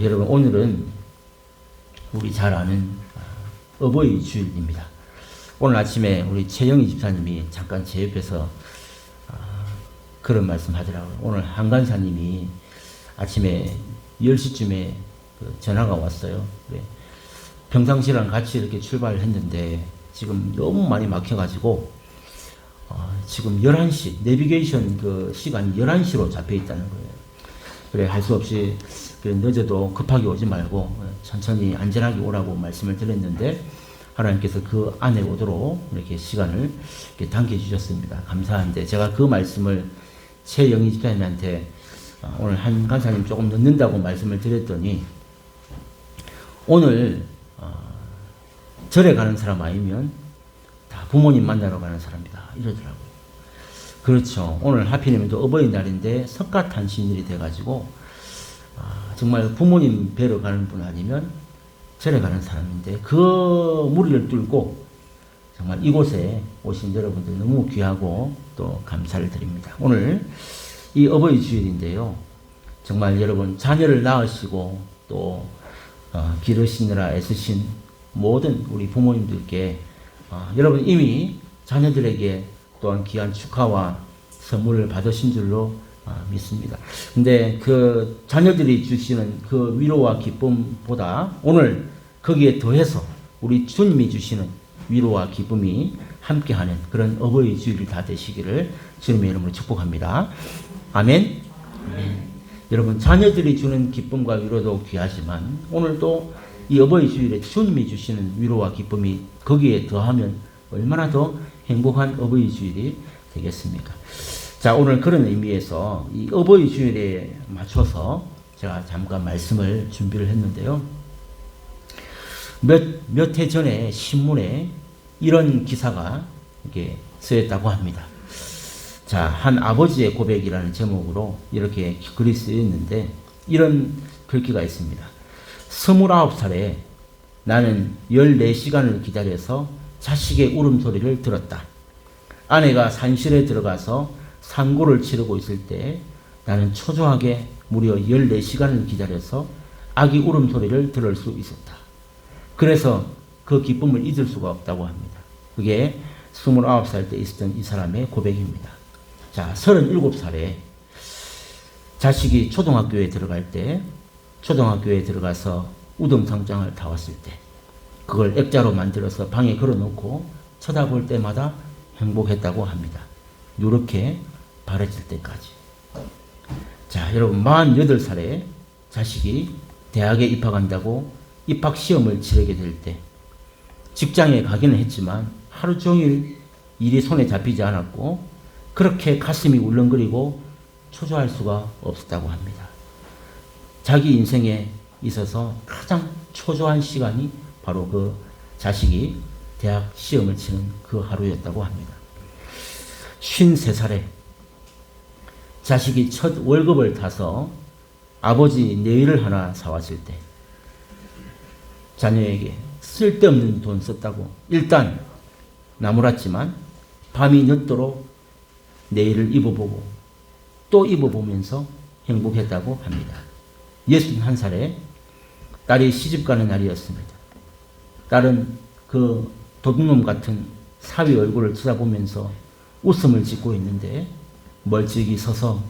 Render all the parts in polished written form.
여러분 오늘은 우리 잘 아는 어버이 주일입니다. 오늘 아침에 우리 최영희 집사님이 잠깐 제 옆에서 그런 말씀 하더라고요. 오늘 한간사님이 아침에 10시쯤에 전화가 왔어요. 평상시랑 같이 이렇게 출발을 했는데 지금 너무 많이 막혀가지고 지금 11시 내비게이션 그 시간이 11시로 잡혀 있다는 거예요. 그래 할 수 없이 늦어도 급하게 오지 말고 천천히 안전하게 오라고 말씀을 드렸는데 하나님께서 그 안에 오도록 이렇게 시간을 이렇게 당겨주셨습니다. 감사한데 제가 그 말씀을 최영희 집사님한테 오늘 한 간사님 조금 늦는다고 말씀을 드렸더니 오늘 절에 가는 사람 아니면 다 부모님 만나러 가는 사람이다 이러더라고요. 그렇죠. 오늘 하필이면 또 어버이날인데 석가탄신일이 돼가지고 정말 부모님 뵈러 가는 분 아니면 절에 가는 사람인데 그 무리를 뚫고 정말 이곳에 오신 여러분들 너무 귀하고 또 감사를 드립니다. 오늘 이 어버이 주일인데요. 정말 여러분 자녀를 낳으시고 또 기르시느라 애쓰신 모든 우리 부모님들께 여러분 이미 자녀들에게 또한 귀한 축하와 선물을 받으신 줄로 믿습니다. 근데 그 자녀들이 주시는 그 위로와 기쁨보다 오늘 거기에 더해서 우리 주님이 주시는 위로와 기쁨이 함께하는 그런 어버이 주일이 다 되시기를 주님의 이름으로 축복합니다. 아멘. 아멘. 여러분 자녀들이 주는 기쁨과 위로도 귀하지만 오늘도 이 어버이 주일에 주님이 주시는 위로와 기쁨이 거기에 더하면 얼마나 더 행복한 어버이 주일이 되겠습니다. 자, 오늘 그런 의미에서 이 어버이 주일에 맞춰서 제가 잠깐 말씀을 준비를 했는데요. 몇 해 전에 신문에 이런 기사가 이렇게 쓰였다고 합니다. 자, 한 아버지의 고백이라는 제목으로 이렇게 글이 쓰였는데 이런 글귀가 있습니다. 29살에 나는 14시간을 기다려서 자식의 울음소리를 들었다. 아내가 산실에 들어가서 상고를 치르고 있을 때 나는 초조하게 무려 14시간을 기다려서 아기 울음소리를 들을 수 있었다. 그래서 그 기쁨을 잊을 수가 없다고 합니다. 그게 29살 때 있었던 이 사람의 고백입니다. 자, 37살에 자식이 초등학교에 들어갈 때 초등학교에 들어가서 우등상장을 타왔을 때 그걸 액자로 만들어서 방에 걸어놓고 쳐다볼 때마다 행복했다고 합니다. 이렇게 바래질 때까지. 자, 여러분 48살에 자식이 대학에 입학한다고 입학시험을 치르게 될 때 직장에 가기는 했지만 하루 종일 일이 손에 잡히지 않았고 그렇게 가슴이 울렁거리고 초조할 수가 없었다고 합니다. 자기 인생에 있어서 가장 초조한 시간이 바로 그 자식이 대학 시험을 치는 그 하루였다고 합니다. 53살에 자식이 첫 월급을 타서 아버지 네일을 하나 사왔을 때 자녀에게 쓸데없는 돈 썼다고 일단 나무랐지만 밤이 늦도록 네일을 입어보고 또 입어보면서 행복했다고 합니다. 61살에 딸이 시집가는 날이었습니다. 딸은 그 도둑놈 같은 사위 얼굴을 쳐다보면서 웃음을 짓고 있는데 멀찍이 서서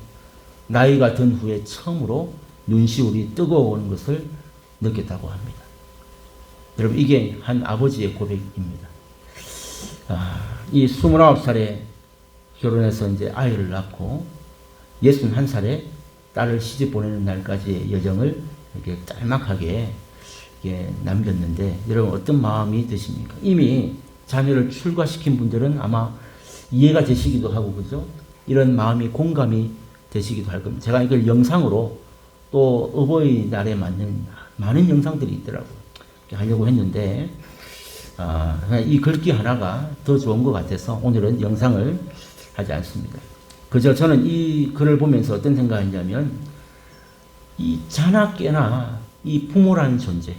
나이가 든 후에 처음으로 눈시울이 뜨거워오는 것을 느꼈다고 합니다. 여러분 이게 한 아버지의 고백입니다. 이 29살에 결혼해서 이제 아이를 낳고 61살에 딸을 시집 보내는 날까지의 여정을 이렇게 짤막하게 남겼는데 여러분 어떤 마음이 드십니까? 이미 자녀를 출가시킨 분들은 아마 이해가 되시기도 하고 그죠? 이런 마음이 공감이 되시기도 할 겁니다. 제가 이걸 영상으로 또 어버이날에 맞는 많은 영상들이 있더라고요. 하려고 했는데 이 글귀 하나가 더 좋은 것 같아서 오늘은 영상을 하지 않습니다. 그저 저는 이 글을 보면서 어떤 생각했냐면 이 자나 깨나 이 부모라는 존재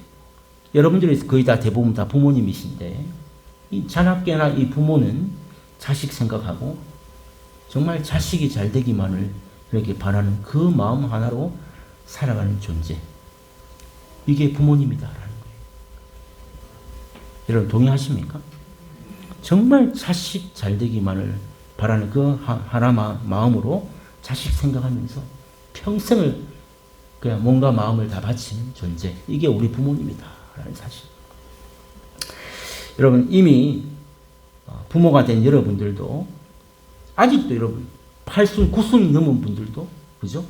여러분들이 거의 다 대부분 다 부모님이신데 이 자나 깨나 이 부모는 자식 생각하고 정말 자식이 잘 되기만을 그렇게 바라는 그 마음 하나로 살아가는 존재 이게 부모님이다라는 거예요. 여러분 동의하십니까? 정말 자식 잘 되기만을 바라는 그 하나 마음으로 자식 생각하면서 평생을 그냥 몸과 마음을 다 바치는 존재, 이게 우리 부모님이다라는 사실. 여러분 이미 부모가 된 여러분들도 아직도 여러분 8순 9순이 넘은 분들도 그죠?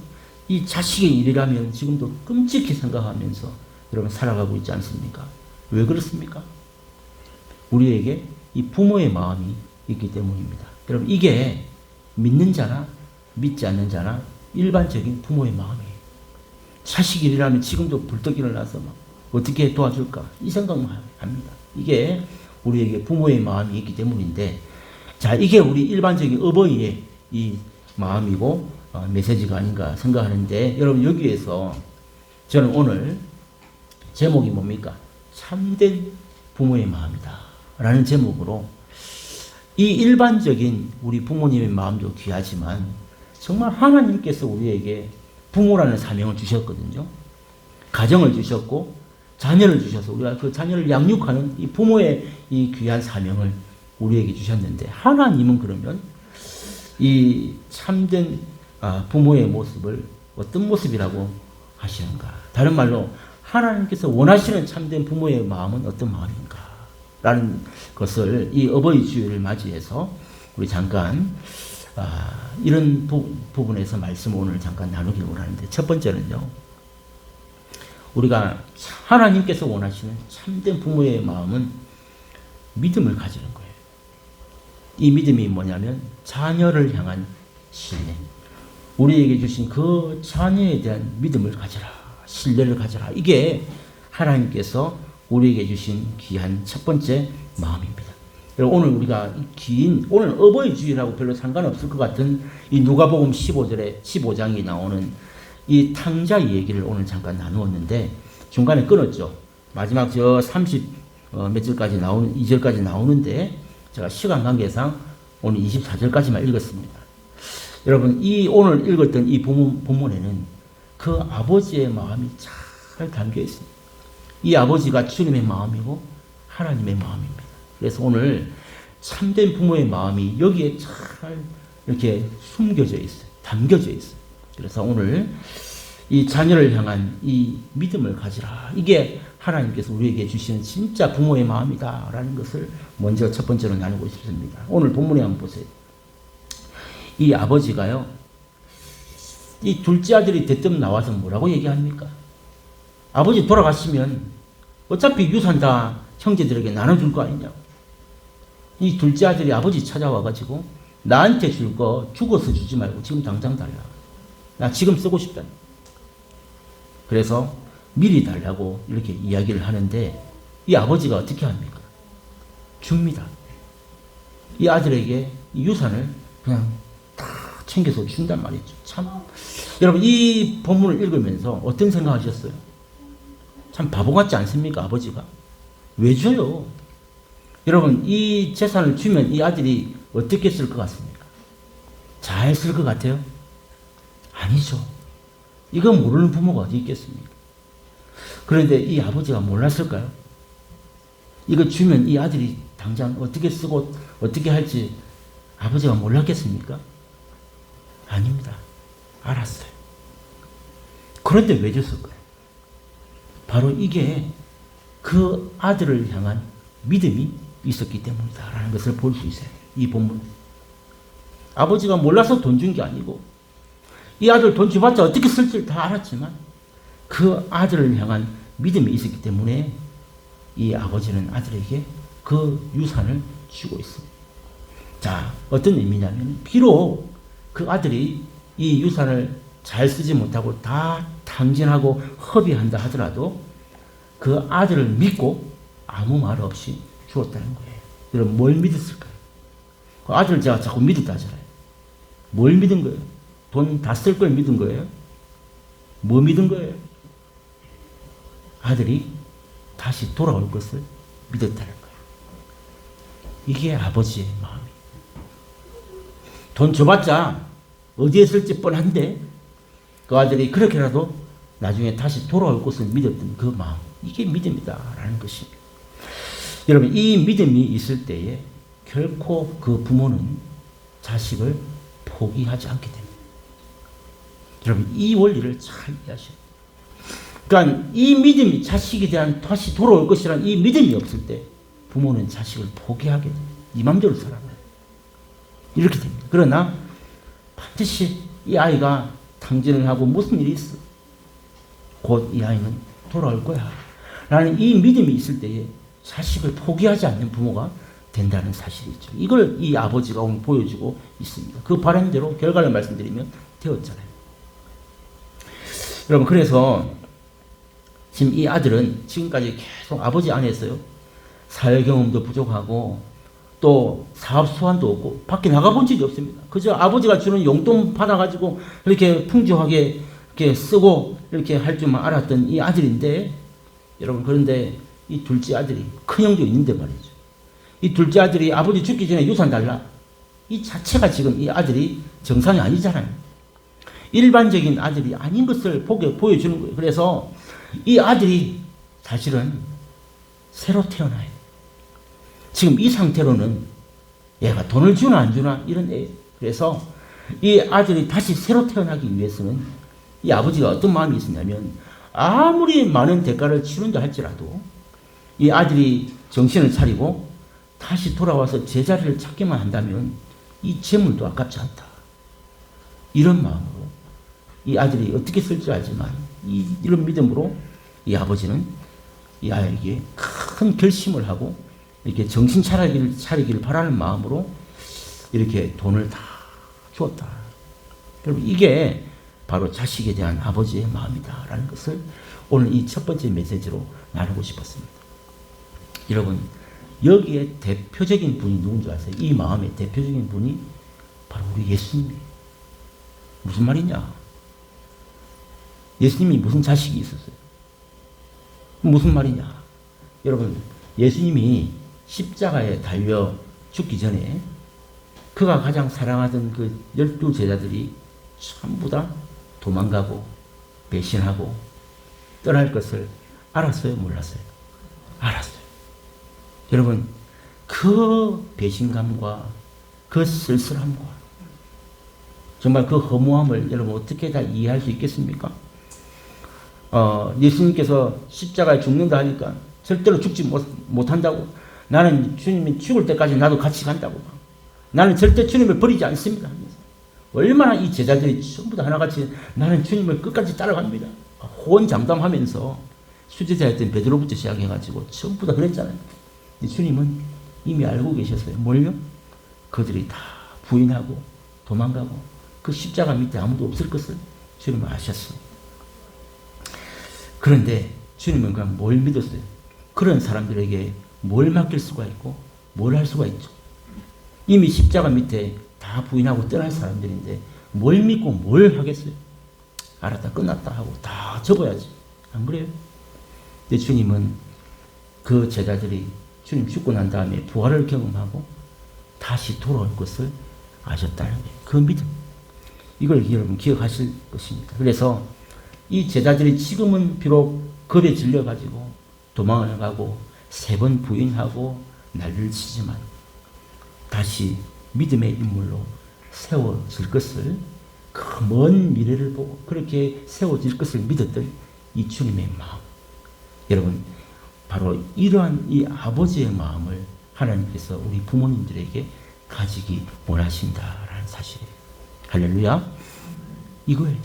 이 자식의 일이라면 지금도 끔찍히 생각하면서 여러분 살아가고 있지 않습니까? 왜 그렇습니까? 우리에게 이 부모의 마음이 있기 때문입니다. 여러분 이게 믿는 자나 믿지 않는 자나 일반적인 부모의 마음이에요. 자식 일이라면 지금도 불떡 일어나서 막 어떻게 도와줄까 이 생각만 합니다. 이게 우리에게 부모의 마음이 있기 때문인데, 자 이게 우리 일반적인 어버이의 이 마음이고 메시지가 아닌가 생각하는데, 여러분 여기에서 저는 오늘 제목이 뭡니까? 참된 부모의 마음이다 라는 제목으로, 이 일반적인 우리 부모님의 마음도 귀하지만 정말 하나님께서 우리에게 부모라는 사명을 주셨거든요. 가정을 주셨고 자녀를 주셔서 우리가 그 자녀를 양육하는 이 부모의 이 귀한 사명을 우리에게 주셨는데, 하나님은 그러면 이 참된 부모의 모습을 어떤 모습이라고 하시는가? 다른 말로 하나님께서 원하시는 참된 부모의 마음은 어떤 마음인가? 라는 것을 이 어버이 주일을 맞이해서 우리 잠깐 이런 부분에서 말씀을 오늘 잠깐 나누기를 원하는데, 첫 번째는요, 우리가 하나님께서 원하시는 참된 부모의 마음은 믿음을 가지는 거예요. 이 믿음이 뭐냐면 자녀를 향한 신뢰, 우리에게 주신 그 자녀에 대한 믿음을 가져라, 신뢰를 가져라. 이게 하나님께서 우리에게 주신 귀한 첫 번째 마음입니다. 오늘 우리가 오늘 어버이 주일하고 별로 상관없을 것 같은 이 누가복음 15장이 나오는 이 탕자 얘기를 오늘 잠깐 나누었는데, 중간에 끊었죠. 마지막 저 30 몇 절까지 2절까지 나오는데, 제가 시간 관계상 오늘 24절까지만 읽었습니다. 여러분 이 오늘 읽었던 이 본문에는 그 아버지의 마음이 잘 담겨 있습니다. 이 아버지가 주님의 마음이고 하나님의 마음입니다. 그래서 오늘 참된 부모의 마음이 여기에 잘 이렇게 숨겨져 있어요. 담겨져 있어요. 그래서 오늘 이 자녀를 향한 이 믿음을 가지라. 이게 하나님께서 우리에게 주시는 진짜 부모의 마음이다라는 것을 먼저 첫 번째로 나누고 싶습니다. 오늘 본문에 한번 보세요. 이 아버지가요, 이 둘째 아들이 대뜸 나와서 뭐라고 얘기합니까? 아버지 돌아가시면 어차피 유산 다 형제들에게 나눠줄 거 아니냐. 이 둘째 아들이 아버지 찾아와가지고 나한테 줄 거 죽어서 주지 말고 지금 당장 달라. 나 지금 쓰고 싶다. 그래서 미리 달라고 이렇게 이야기를 하는데, 이 아버지가 어떻게 합니까? 줍니다. 이 아들에게 이 유산을 그냥 다 챙겨서 준단 말이죠. 참 여러분 이 본문을 읽으면서 어떤 생각하셨어요? 참 바보 같지 않습니까? 아버지가 왜 줘요? 여러분 이 재산을 주면 이 아들이 어떻게 쓸 것 같습니까? 잘 쓸 것 같아요? 아니죠. 이거 모르는 부모가 어디 있겠습니까? 그런데 이 아버지가 몰랐을까요? 이거 주면 이 아들이 당장 어떻게 쓰고 어떻게 할지 아버지가 몰랐겠습니까? 아닙니다. 알았어요. 그런데 왜 줬을까요? 바로 이게 그 아들을 향한 믿음이 있었기 때문이다라는 것을 볼 수 있어요. 이 본문. 아버지가 몰라서 돈 준 게 아니고, 이 아들 돈 줘봤자 어떻게 쓸지 다 알았지만 그 아들을 향한 믿음이 있었기 때문에 이 아버지는 아들에게 그 유산을 주고 있습니다. 자, 어떤 의미냐면, 비록 그 아들이 이 유산을 잘 쓰지 못하고 다 탕진하고 허비한다 하더라도 그 아들을 믿고 아무 말 없이 주었다는 거예요. 여러분 뭘 믿었을까요? 그 아들을 제가 자꾸 믿었다잖아요. 뭘 믿은 거예요? 돈 다 쓸 걸 믿은 거예요? 뭐 믿은 거예요? 아들이 다시 돌아올 것을 믿었다는 거예요. 이게 아버지의 마음이에요. 돈 줘봤자 어디에 쓸지 뻔한데 그 아들이 그렇게라도 나중에 다시 돌아올 것을 믿었던 그 마음, 이게 믿음이다라는 것입니다. 여러분, 이 믿음이 있을 때에 결코 그 부모는 자식을 포기하지 않게 됩니다. 여러분, 이 원리를 잘 이해하셔야 돼요. 그러니까 이 믿음이, 자식에 대한 다시 돌아올 것이라는 이 믿음이 없을 때 부모는 자식을 포기하게 돼요. 이 맘대로 살아가요. 이렇게 됩니다. 그러나 반드시 이 아이가 탕진을 하고 무슨 일이 있어, 곧 이 아이는 돌아올 거야 라는 이 믿음이 있을 때에 자식을 포기하지 않는 부모가 된다는 사실이죠. 이걸 이 아버지가 오늘 보여주고 있습니다. 그 바람대로 결과를 말씀드리면 되었잖아요. 여러분, 그래서 지금 이 아들은 지금까지 계속 아버지 안에서요, 사회 경험도 부족하고 또 사업 수완도 없고 밖에 나가본 적이 없습니다. 그저 아버지가 주는 용돈 받아가지고 이렇게 풍족하게 이렇게 쓰고 이렇게 할 줄만 알았던 이 아들인데, 여러분, 그런데 이 둘째 아들이, 큰 형도 있는데 말이죠. 이 둘째 아들이 아버지 죽기 전에 유산 달라, 이 자체가 지금 이 아들이 정상이 아니잖아요. 일반적인 아들이 아닌 것을 보여주는 거예요. 그래서 이 아들이 사실은 새로 태어나요. 지금 이 상태로는 얘가 돈을 주나 안 주나 이런 애. 그래서 이 아들이 다시 새로 태어나기 위해서는 이 아버지가 어떤 마음이 있었냐면, 아무리 많은 대가를 치른다 할지라도 이 아들이 정신을 차리고 다시 돌아와서 제자리를 찾기만 한다면 이 재물도 아깝지 않다. 이런 마음으로 이 아들이 어떻게 쓸지 알지만 이런 믿음으로 이 아버지는 이 아이에게 큰 결심을 하고 이렇게 정신 차리기를 바라는 마음으로 이렇게 돈을 다 주었다. 여러분, 이게 바로 자식에 대한 아버지의 마음이다라는 것을 오늘 이 첫 번째 메시지로 나누고 싶었습니다. 여러분, 여기에 대표적인 분이 누군지 아세요? 이 마음의 대표적인 분이 바로 우리 예수님이에요. 무슨 말이냐? 예수님이 무슨 자식이 있었어요? 무슨 말이냐? 여러분, 예수님이 십자가에 달려 죽기 전에 그가 가장 사랑하던 그 12 제자들이 전부 다 도망가고 배신하고 떠날 것을 알았어요? 몰랐어요? 알았어요. 여러분, 그 배신감과 그 쓸쓸함과 정말 그 허무함을 여러분 어떻게 다 이해할 수 있겠습니까? 예수님께서 십자가에 죽는다 하니까 절대로 죽지 못한다고, 나는 주님이 죽을 때까지 나도 같이 간다고, 나는 절대 주님을 버리지 않습니다 하면서 얼마나 이 제자들이 전부 다 하나같이 나는 주님을 끝까지 따라갑니다, 호언장담하면서 수제자였던 베드로부터 시작해가지고 전부 다 그랬잖아요. 주님은 이미 알고 계셨어요. 뭘요? 그들이 다 부인하고 도망가고 그 십자가 밑에 아무도 없을 것을 주님은 아셨어요. 그런데 주님은 그럼 뭘 믿었어요? 그런 사람들에게 뭘 맡길 수가 있고 뭘 할 수가 있죠. 이미 십자가 밑에 다 부인하고 떠날 사람들인데 뭘 믿고 뭘 하겠어요? 알았다, 끝났다 하고 다 접어야지. 안 그래요? 근데 주님은 그 제자들이 주님 죽고 난 다음에 부활을 경험하고 다시 돌아올 것을 아셨다는 거예요. 그 믿음. 이걸 여러분 기억하실 것입니다. 그래서 이 제자들이 지금은 비록 겁에 질려가지고 도망을 가고 3번 부인하고 난리를 치지만 다시 믿음의 인물로 세워질 것을, 그 먼 미래를 보고 그렇게 세워질 것을 믿었던 이 주님의 마음. 여러분, 바로 이러한 이 아버지의 마음을 하나님께서 우리 부모님들에게 가지기 원하신다라는 사실이에요. 할렐루야. 이거예요.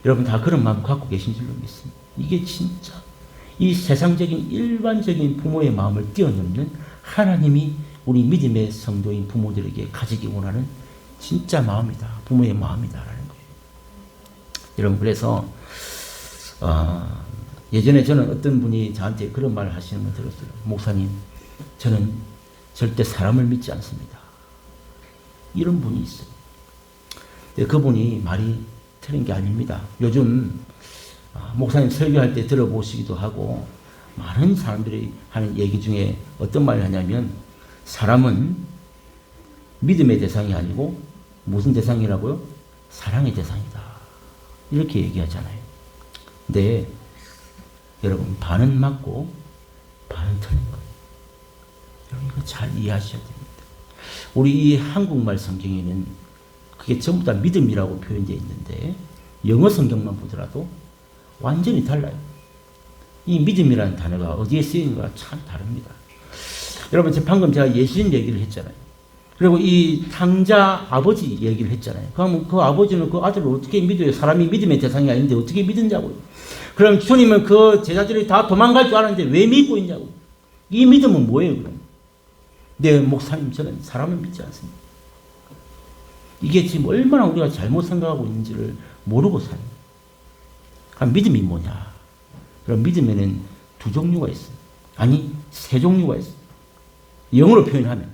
여러분 다 그런 마음 갖고 계신 줄로 믿습니다. 이게 진짜 이 세상적인 일반적인 부모의 마음을 뛰어넘는 하나님이 우리 믿음의 성도인 부모들에게 가지기 원하는 진짜 마음이다. 부모의 마음이다라는 거예요. 여러분, 그래서 예전에 저는 어떤 분이 저한테 그런 말을 하시는 걸 들었어요. 목사님, 저는 절대 사람을 믿지 않습니다. 이런 분이 있어요. 그분이 말이 틀린 게 아닙니다. 요즘 목사님 설교할 때 들어보시기도 하고 많은 사람들이 하는 얘기 중에 어떤 말을 하냐면, 사람은 믿음의 대상이 아니고 무슨 대상이라고요? 사랑의 대상이다. 이렇게 얘기하잖아요. 근데 여러분 반은 맞고 반은 틀린 거예요. 여러분 이거 잘 이해하셔야 됩니다. 우리 이 한국말 성경에는 그게 전부 다 믿음이라고 표현되어 있는데 영어 성경만 보더라도 완전히 달라요. 이 믿음이라는 단어가 어디에 쓰이는가 참 다릅니다. 여러분 방금 제가 예수님 얘기를 했잖아요. 그리고 이 탕자 아버지 얘기를 했잖아요. 그러면 그 아버지는 그 아들을 어떻게 믿어요? 사람이 믿음의 대상이 아닌데 어떻게 믿느냐고요. 그럼 주님은 그 제자들이 다 도망갈 줄 아는데 왜 믿고 있냐고요. 이 믿음은 뭐예요 그럼? 네, 목사님 저는 사람을 믿지 않습니다. 이게 지금 얼마나 우리가 잘못 생각하고 있는지를 모르고 사는 거예요. 그럼 믿음이 뭐냐? 그럼 믿음에는 두 종류가 있어요. 아니, 세 종류가 있어요. 영어로 표현하면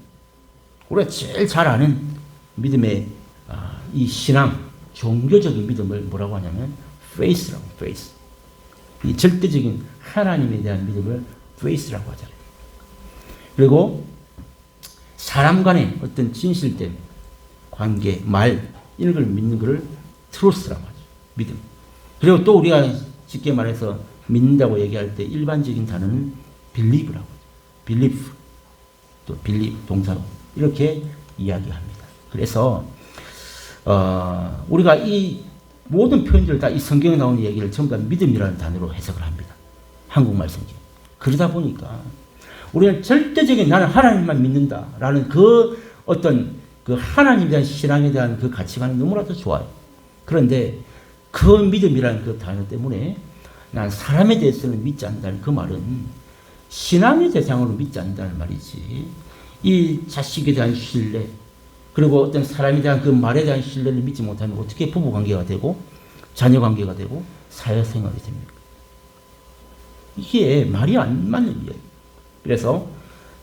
우리가 제일 잘 아는 믿음의 이 신앙, 종교적인 믿음을 뭐라고 하냐면 faith라고, faith. 이 절대적인 하나님에 대한 믿음을 faith라고 하잖아요. 그리고 사람 간의 어떤 진실된 관계, 말 이런 걸 믿는 것을 truth라고 하죠. 믿음. 그리고 또 우리가 쉽게 말해서 믿는다고 얘기할 때 일반적인 단어는 believe라고 하죠. belief, 또 believe 동사로 이렇게 이야기합니다. 그래서 우리가 이 모든 표현들 다 이 성경에 나오는 얘기를 전부 다 믿음이라는 단어로 해석을 합니다. 한국말 성경. 그러다 보니까 우리는 절대적인 나는 하나님만 믿는다라는 그 어떤 그 하나님에 대한 신앙에 대한 그 가치관이 너무나도 좋아요. 그런데 그 믿음이라는 그 단어 때문에 난 사람에 대해서는 믿지 않는다는 그 말은 신앙의 대상으로 믿지 않는다는 말이지. 이 자식에 대한 신뢰, 그리고 어떤 사람에 대한 그 말에 대한 신뢰를 믿지 못하면 어떻게 부부관계가 되고 자녀관계가 되고 사회생활이 됩니까? 이게 말이 안 맞는 일이에요. 그래서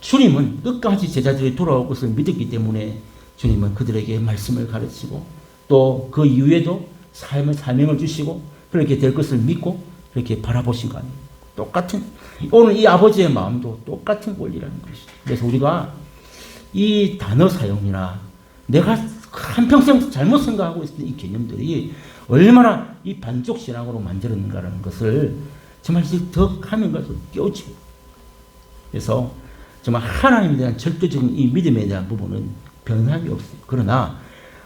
주님은 끝까지 제자들이 돌아올 것을 믿었기 때문에 주님은 그들에게 말씀을 가르치고 또 그 이후에도 사명을 주시고 그렇게 될 것을 믿고 그렇게 바라보신 거 아니에요. 똑같은 오늘 이 아버지의 마음도 똑같은 원리라는 것이죠. 그래서 우리가 이 단어 사용이나 내가 한평생 잘못 생각하고 있었던 이 개념들이 얼마나 이 반쪽 신앙으로 만들었는가라는 것을 정말 더 하면 갈수록 깨우치고 그래서 정말 하나님에 대한 절대적인 이 믿음에 대한 부분은 변함이 없어요. 그러나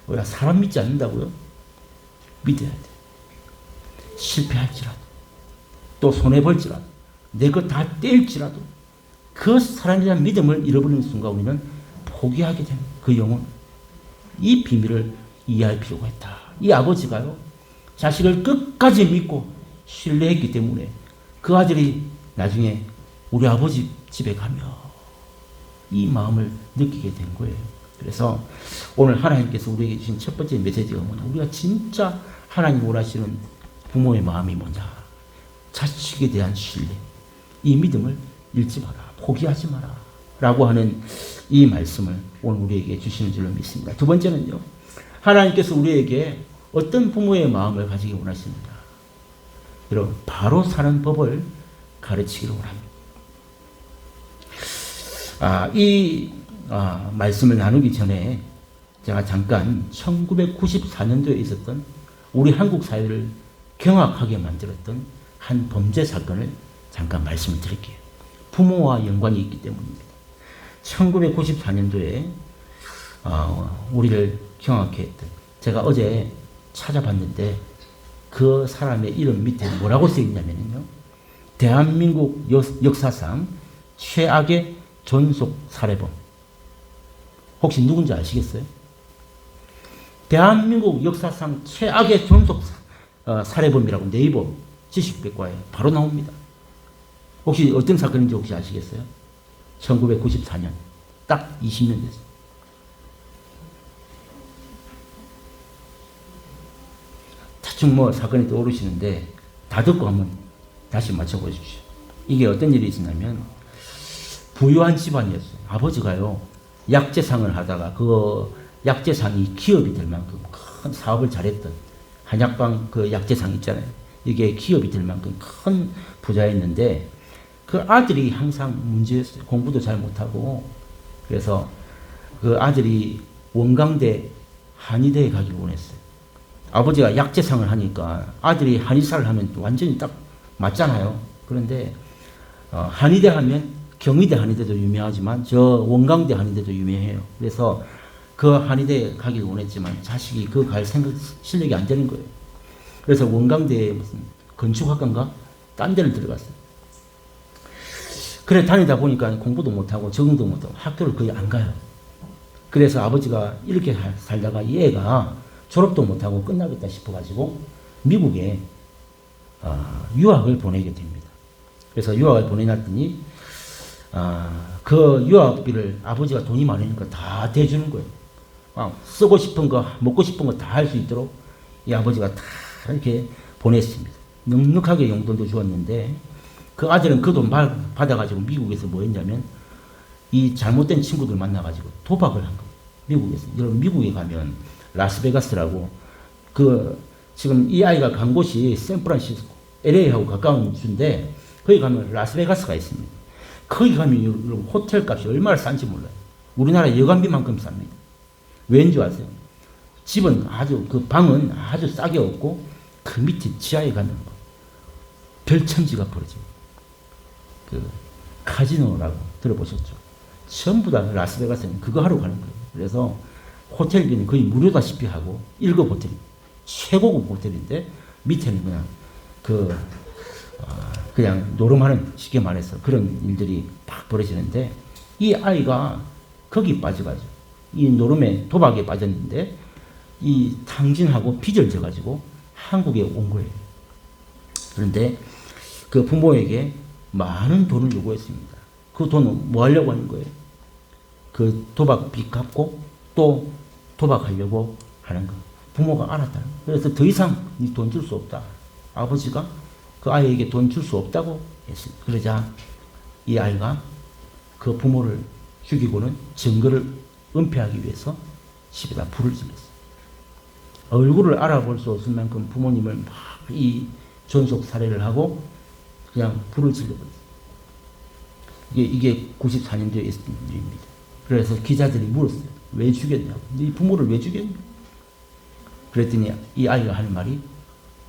우리가 사람 믿지 않는다고요? 믿어야 돼. 실패할지라도 또 손해볼지라도 내 것 다 떼일지라도 그 사람에 대한 믿음을 잃어버리는 순간 우리는 포기하게 되는 그 영혼 이 비밀을 이해할 필요가 있다. 이 아버지가요 자식을 끝까지 믿고 신뢰했기 때문에 그 아들이 나중에 우리 아버지 집에 가며 이 마음을 느끼게 된 거예요. 그래서 오늘 하나님께서 우리에게 주신 첫 번째 메시지가 뭐냐, 우리가 진짜 하나님 원하시는 부모의 마음이 뭐냐, 자식에 대한 신뢰, 이 믿음을 잃지 마라, 포기하지 마라 라고 하는 이 말씀을 오늘 우리에게 주시는 줄로 믿습니다. 두 번째는요, 하나님께서 우리에게 어떤 부모의 마음을 가지기 원하십니까? 여러분, 바로 사는 법을 가르치기를 원합니다. 말씀을 나누기 전에 제가 잠깐 1994년도에 있었던 우리 한국 사회를 경악하게 만들었던 한 범죄 사건을 잠깐 말씀을 드릴게요. 부모와 연관이 있기 때문입니다. 1994년도에 우리를 경악해 했던, 제가 어제 찾아봤는데 그 사람의 이름 밑에 뭐라고 쓰여있냐면요, 대한민국 역사상 최악의 존속 살해범. 혹시 누군지 아시겠어요? 대한민국 역사상 최악의 존속 살해범이라고 네이버 지식백과에 바로 나옵니다. 혹시 어떤 사건인지 혹시 아시겠어요? 1994년 딱 20년 됐어요. 대충 뭐 사건이 떠오르시는데 다 듣고 한번 다시 맞춰보십시오. 이게 어떤 일이 있었냐면 부유한 집안이었어요. 아버지가요 약재상을 하다가 그 약재상이 기업이 될 만큼 큰 사업을 잘했던 한약방 그 약재상 있잖아요. 이게 기업이 될 만큼 큰 부자였는데 그 아들이 항상 문제였어요. 공부도 잘 못하고. 그래서 그 아들이 원광대 한의대에 가기를 원했어요. 아버지가 약재상을 하니까 아들이 한의사를 하면 완전히 딱 맞잖아요. 그런데 한의대 하면 경희대 한의대도 유명하지만 저 원광대 한의대도 유명해요. 그래서 그 한의대에 가길 원했지만 자식이 그 갈 생각 실력이 안 되는 거예요. 그래서 원광대에 무슨 건축학과인가 딴 데를 들어갔어요. 그래 다니다 보니까 공부도 못하고 적응도 못하고 학교를 거의 안 가요. 그래서 아버지가 이렇게 살다가 이 애가 졸업도 못하고 끝나겠다 싶어가지고 미국에 유학을 보내게 됩니다. 그래서 유학을 보내놨더니 그 유학비를 아버지가 돈이 많으니까 다 대주는 거예요. 쓰고 싶은 거 먹고 싶은 거 다 할 수 있도록 이 아버지가 다 이렇게 보냈습니다. 넉넉하게 용돈도 주었는데 그 아들은 그 돈 받아가지고 미국에서 뭐 했냐면 이 잘못된 친구들 만나가지고 도박을 한 거예요. 미국에서. 여러분 미국에 가면 라스베가스라고 지금 이 아이가 간 곳이 샌프란시스코, LA하고 가까운 주인데 거기 가면 라스베가스가 있습니다. 거기 가면 여러분 호텔 값이 얼마나 싼지 몰라요. 우리나라 여관비만큼 쌉니다. 왠지 아세요? 집은 그 방은 아주 싸게 없고 그 밑에 지하에 가면 별천지가 벌어집니다. 카지노라고 들어보셨죠? 전부 다 라스베가스는 그거 하러 가는 거예요. 그래서 호텔비는 거의 무료다시피 하고 1급 호텔, 최고급 호텔인데 밑에는 그냥 노름하는 쉽게 말해서 그런 일들이 막 벌어지는데 이 아이가 거기 빠져가지고 이 노름에 도박에 빠졌는데 이 탕진하고 빚을 져가지고 한국에 온 거예요. 그런데 그 부모에게 많은 돈을 요구했습니다. 그 돈은 뭐 하려고 하는 거예요? 그 도박 빚 갚고 또 도박하려고 하는 거. 부모가 알았다. 그래서 더 이상 네 돈 줄 수 없다. 아버지가 그 아이에게 돈 줄 수 없다고 했습니다. 그러자 이 아이가 그 부모를 죽이고는 증거를 은폐하기 위해서 집에다 불을 질렀어요. 얼굴을 알아볼 수 없을 만큼 부모님을 막 이 존속 살해를 하고 그냥 불을 질러버렸어요. 이게 94년도에 있었던 일입니다. 그래서 기자들이 물었어요. 왜 죽였냐고. 네 부모를 왜 죽였냐? 그랬더니 이 아이가 하는 말이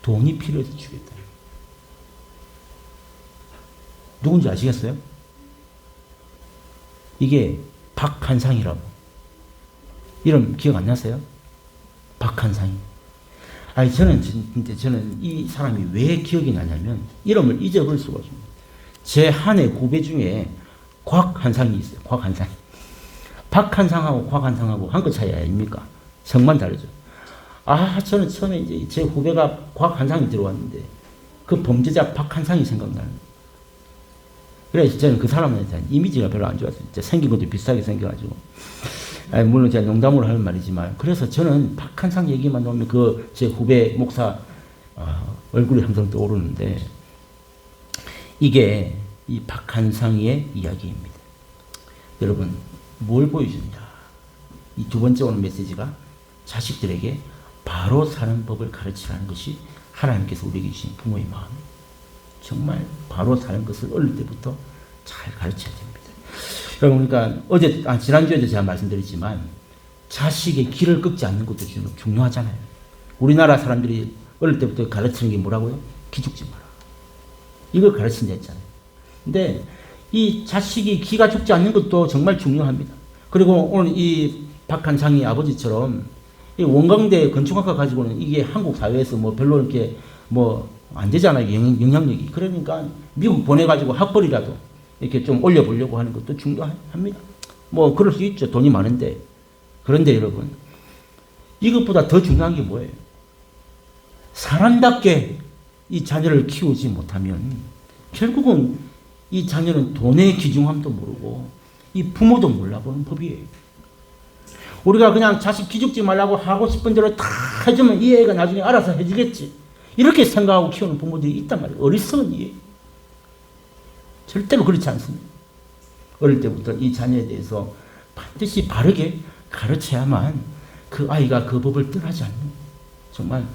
돈이 필요해서 죽였다. 누군지 아시겠어요? 이게 박한상이라고. 이름 기억 안 나세요? 박한상이. 저는 이 사람이 왜 기억이 나냐면 이름을 잊어버릴 수가 없습니다. 제 한 해 후배 중에 곽한상이 있어요. 곽한상. 박한상하고 곽한상하고 한 끗 차이 아닙니까? 성만 다르죠. 저는 처음에 이제 제 후배가 곽한상이 들어왔는데 그 범죄자 박한상이 생각나는 거예요. 그래서 저는 그 사람에 대한 이미지가 별로 안 좋았어요. 생긴 것도 비슷하게 생겨가지고. 물론 제가 농담으로 하는 말이지만, 그래서 저는 박한상 얘기만 나오면 제 후배 목사 얼굴이 항상 떠오르는데, 이게 이 박한상의 이야기입니다. 여러분, 뭘 보여줍니다. 이 두 번째 오는 메시지가 자식들에게 바로 사는 법을 가르치라는 것이 하나님께서 우리에게 주신 부모의 마음. 정말 바로 사는 것을 어릴 때부터 잘 가르쳐야 됩니다. 여러분, 그러니까 지난주에도 제가 말씀드렸지만 자식의 길을 꺾지 않는 것도 중요하잖아요. 우리나라 사람들이 어릴 때부터 가르치는 게 뭐라고요? 기죽지 마라. 이걸 가르친다 했잖아요. 근데 이 자식이 기가 죽지 않는 것도 정말 중요합니다. 그리고 오늘 이 박한상이 아버지처럼 이 원광대 건축학과 가지고는 이게 한국 사회에서 별로 이렇게 안 되잖아요. 영향력이. 그러니까 미국 보내가지고 학벌이라도 이렇게 좀 올려보려고 하는 것도 중요합니다. 그럴 수 있죠. 돈이 많은데. 그런데 여러분, 이것보다 더 중요한 게 뭐예요? 사람답게 이 자녀를 키우지 못하면 결국은 이 자녀는 돈의 귀중함도 모르고 이 부모도 몰라보는 법이에요. 우리가 그냥 자식 기죽지 말라고 하고 싶은 대로 다 해주면 이 애가 나중에 알아서 해주겠지. 이렇게 생각하고 키우는 부모들이 있단 말이에요. 어리석은 이해. 절대로 그렇지 않습니다. 어릴 때부터 이 자녀에 대해서 반드시 바르게 가르쳐야만 그 아이가 그 법을 떠나지 않는, 정말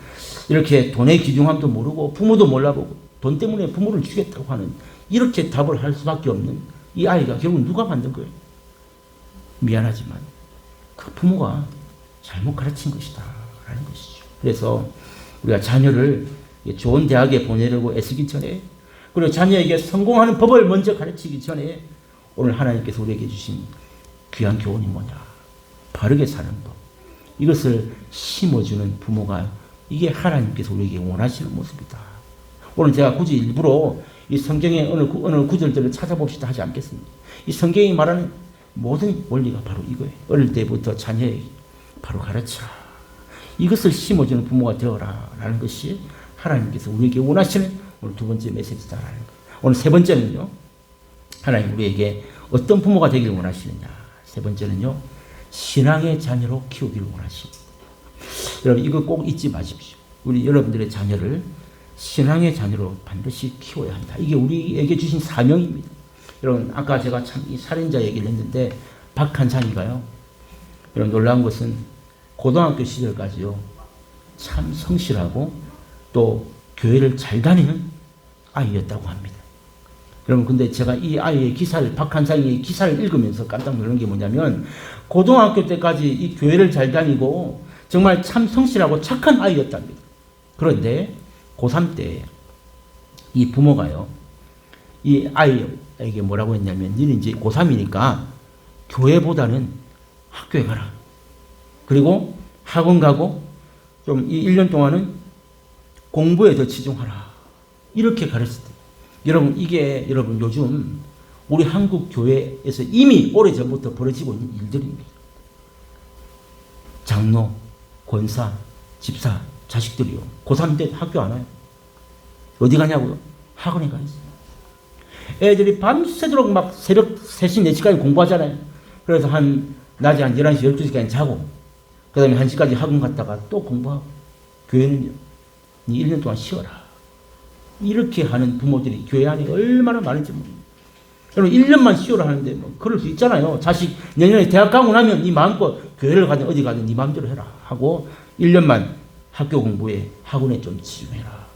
이렇게 돈의 귀중함도 모르고 부모도 몰라보고 돈 때문에 부모를 죽였다고 하는, 이렇게 답을 할 수밖에 없는 이 아이가 결국 누가 만든 거예요? 미안하지만 그 부모가 잘못 가르친 것이다 라는 것이죠. 그래서 우리가 자녀를 좋은 대학에 보내려고 애쓰기 전에, 그리고 자녀에게 성공하는 법을 먼저 가르치기 전에 오늘 하나님께서 우리에게 주신 귀한 교훈이 뭐냐? 바르게 사는 법. 이것을 심어주는 부모가, 이게 하나님께서 우리에게 원하시는 모습이다. 오늘 제가 굳이 일부러 이 성경의 어느 구절들을 찾아봅시다 하지 않겠습니다. 이 성경이 말하는 모든 원리가 바로 이거예요. 어릴 때부터 자녀에게 바로 가르치라. 이것을 심어주는 부모가 되어라 라는 것이 하나님께서 우리에게 원하시는 오늘 두 번째 메시지다라는 거예요. 오늘 세 번째는요, 하나님 우리에게 어떤 부모가 되기를 원하시느냐. 세 번째는요, 신앙의 자녀로 키우기를 원하십니다. 여러분 이거 꼭 잊지 마십시오. 우리 여러분들의 자녀를 신앙의 자녀로 반드시 키워야 한다. 이게 우리에게 주신 사명입니다. 여러분 아까 제가 참 이 살인자 얘기를 했는데 박한상이가요, 여러분 놀라운 것은 고등학교 시절까지요 참 성실하고 또 교회를 잘 다니는 아이였다고 합니다. 여러분 근데 제가 이 아이의 기사를, 박한상의 기사를 읽으면서 깜짝 놀란 게 뭐냐면, 고등학교 때까지 이 교회를 잘 다니고 정말 참 성실하고 착한 아이였답니다. 그런데 고3 때 이 부모가요, 이 아이에게 뭐라고 했냐면, 너는 이제 고3이니까 교회보다는 학교에 가라. 그리고 학원 가고 좀 이 1년 동안은 공부에 더 치중하라. 이렇게 가르쳤대요. 여러분 이게 여러분 요즘 우리 한국 교회에서 이미 오래전부터 벌어지고 있는 일들입니다. 장로, 권사, 집사, 자식들이요 고3 때 학교 안 와요. 어디 가냐고요? 학원에 가 있어요. 애들이 밤새도록 막 새벽 3시, 4시까지 공부하잖아요. 그래서 낮에 한 11시, 12시까지 자고, 그 다음에 1시까지 학원 갔다가 또 공부하고, 교회는요, 1년 동안 쉬어라. 이렇게 하는 부모들이 교회 안에 얼마나 많은지 모릅니다. 여러분 1년만 쉬어라 하는데 뭐 그럴 수 있잖아요. 자식 내년에 대학 가고 나면 네 마음껏 교회를 가든 어디 가든 네 마음대로 해라 하고 1년만 학교 공부에 학원에 좀 치중해라.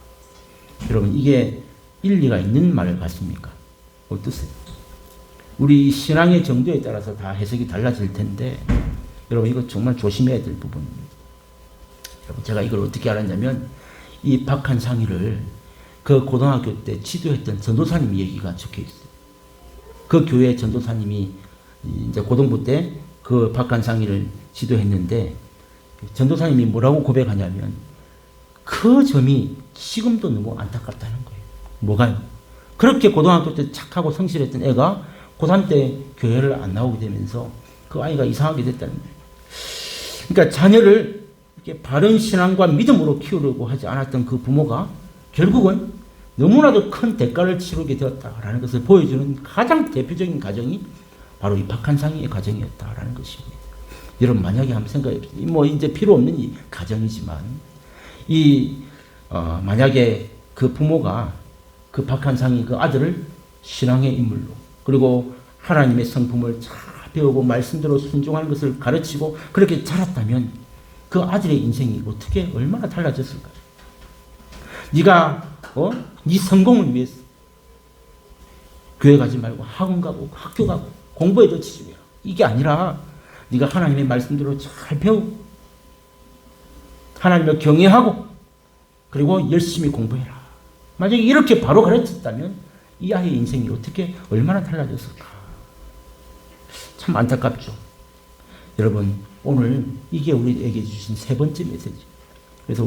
여러분 이게 일리가 있는 말 같습니까? 어떠세요? 우리 신앙의 정도에 따라서 다 해석이 달라질 텐데 여러분 이거 정말 조심해야 될 부분입니다. 여러분 제가 이걸 어떻게 알았냐면, 이 박한상이를 그 고등학교 때 지도했던 전도사님 얘기가 적혀 있어요. 그 교회 전도사님이 이제 고등부 때 그 박한상이를 지도했는데, 전도사님이 뭐라고 고백하냐면, 그 점이 지금도 너무 안타깝다는 거예요. 뭐가요? 그렇게 고등학교 때 착하고 성실했던 애가 고3 때 교회를 안 나오게 되면서 그 아이가 이상하게 됐다는 거예요. 그러니까 자녀를 이렇게 바른 신앙과 믿음으로 키우려고 하지 않았던 그 부모가 결국은 너무나도 큰 대가를 치르게 되었다라는 것을 보여주는 가장 대표적인 가정이 바로 이 박한상의 가정이었다라는 것입니다. 여러분 만약에 한번 생각해 보세요. 뭐 이제 필요 없는 이 가정이지만, 만약에 그 부모가 그 박한상이 그 아들을 신앙의 인물로, 그리고 하나님의 성품을 잘 배우고 말씀대로 순종하는 것을 가르치고 그렇게 자랐다면 그 아들의 인생이 어떻게 얼마나 달라졌을까요? 네가 네 성공을 위해서 교회 가지 말고 학원 가고 학교 가고 공부에 더 치중해라. 이게 아니라 네가 하나님의 말씀대로 잘 배우고 하나님을 경외하고 그리고 열심히 공부해라. 만약에 이렇게 바로 가르쳤다면 이 아이의 인생이 어떻게 얼마나 달라졌을까? 참 안타깝죠. 여러분 오늘 이게 우리에게 주신 세 번째 메시지. 그래서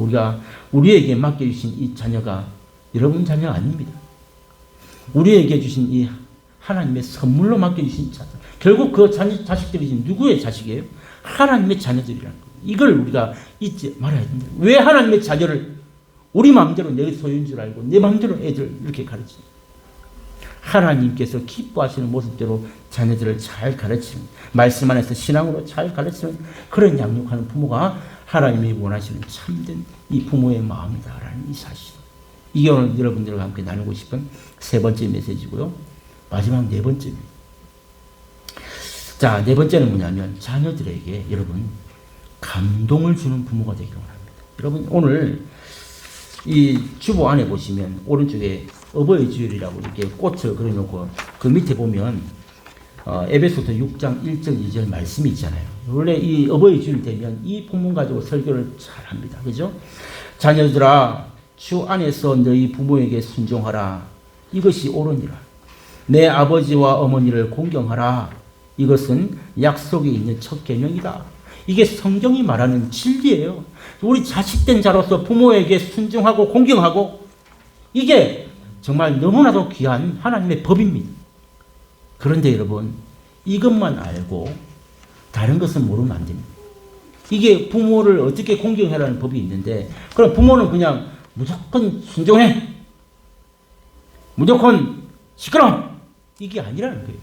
우리에게 맡겨주신 이 자녀가 여러분 자녀 아닙니다. 우리에게 주신 이 하나님의 선물로 맡겨주신 자녀. 결국 그 자식들이 누구의 자식이에요? 하나님의 자녀들이라는 거예요. 이걸 우리가 잊지 말아야 됩니다. 왜 하나님의 자녀를 우리 마음대로 내 소유인 줄 알고 내 마음대로 애들 이렇게 가르치는, 하나님께서 기뻐하시는 모습대로 자녀들을 잘 가르치는, 말씀 안에서 신앙으로 잘 가르치는 그런 양육하는 부모가 하나님이 원하시는 참된 이 부모의 마음이다라는 이 사실. 이게 오늘 여러분들과 함께 나누고 싶은 세 번째 메시지고요. 마지막 네 번째입니다. 자, 네 번째는 뭐냐면 자녀들에게 여러분 감동을 주는 부모가 되기를 원합니다. 여러분 오늘 이 주보 안에 보시면 오른쪽에 어버이 주일이라고 이렇게 꽃을 그려놓고 그 밑에 보면 에베소서 6장 1절 2절 말씀이 있잖아요. 원래 이 어버이 주일 되면 이 본문 가지고 설교를 잘 합니다. 그죠? 자녀들아 주 안에서 너희 부모에게 순종하라. 이것이 옳으니라. 내 아버지와 어머니를 공경하라. 이것은 약속에 있는 첫 계명이다. 이게 성경이 말하는 진리예요. 우리 자식된 자로서 부모에게 순종하고 공경하고 이게 정말 너무나도 귀한 하나님의 법입니다. 그런데 여러분 이것만 알고 다른 것은 모르면 안 됩니다. 이게 부모를 어떻게 공경해라는 법이 있는데 그럼 부모는 그냥 무조건 순종해. 무조건 시끄러워. 이게 아니라는 거예요.